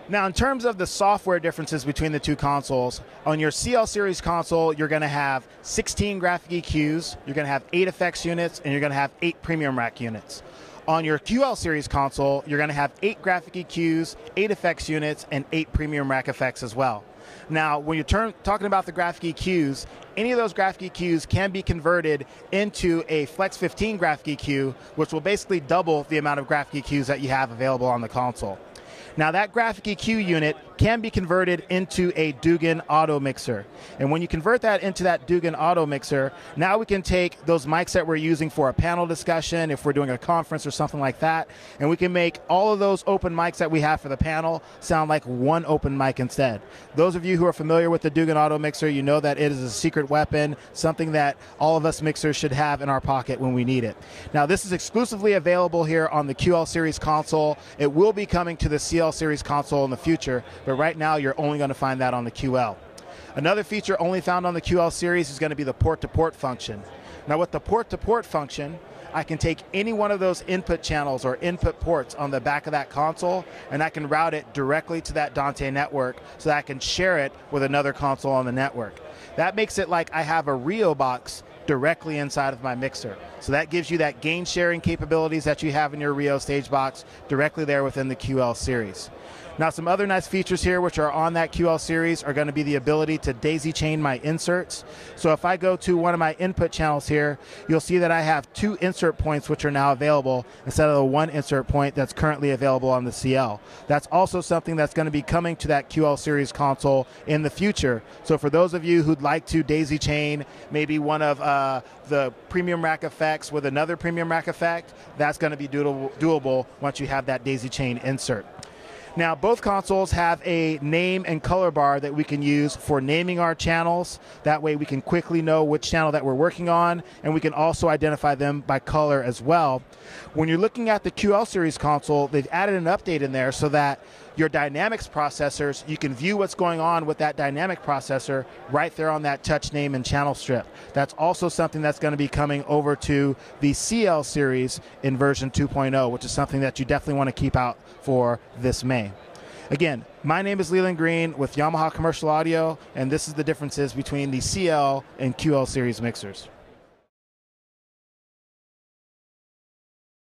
Now, in terms of the software differences between the two consoles, on your CL series console, you're going to have 16 graphic EQs, you're going to have 8 effects units, and you're going to have 8 premium rack units. On your QL series console, you're going to have 8 graphic EQs, 8 effects units, and 8 premium rack effects as well. Now, when you're talking about the graphic EQs, any of those graphic EQs can be converted into a Flex 15 graphic EQ, which will basically double the amount of graphic EQs that you have available on the console. Now, that graphic EQ unit can be converted into a Dugan Auto Mixer. And when you convert that into that Dugan Auto Mixer, now we can take those mics that we're using for a panel discussion, if we're doing a conference or something like that, and we can make all of those open mics that we have for the panel sound like one open mic instead. Those of you who are familiar with the Dugan Auto Mixer, you know that it is a secret weapon, something that all of us mixers should have in our pocket when we need it. Now, this is exclusively available here on the QL Series console. It will be coming to the CL Series console in the future, but right now you're only going to find that on the QL. Another feature only found on the QL series is going to be the port-to-port function. Now, with the port-to-port function, I can take any one of those input channels or input ports on the back of that console, and I can route it directly to that Dante network so that I can share it with another console on the network. That makes it like I have a Rio box directly inside of my mixer. So that gives you that gain sharing capabilities that you have in your Rio stage box directly there within the QL series. Now, some other nice features here which are on that QL series are going to be the ability to daisy chain my inserts. So if I go to one of my input channels here, you'll see that I have 2 insert points which are now available instead of the 1 insert point that's currently available on the CL. That's also something that's going to be coming to that QL series console in the future. So for those of you who'd like to daisy chain maybe one of the premium rack effects with another premium rack effect, that's going to be doable once you have that daisy chain insert. Now, both consoles have a name and color bar that we can use for naming our channels. That way we can quickly know which channel that we're working on, and we can also identify them by color as well. When you're looking at the QL series console, they've added an update in there so that your dynamics processors, you can view what's going on with that dynamic processor right there on that touch name and channel strip. That's also something that's going to be coming over to the CL series in version 2.0, which is something that you definitely want to keep out for this May. Again, my name is Leland Green with Yamaha Commercial Audio, and this is the differences between the CL and QL series mixers.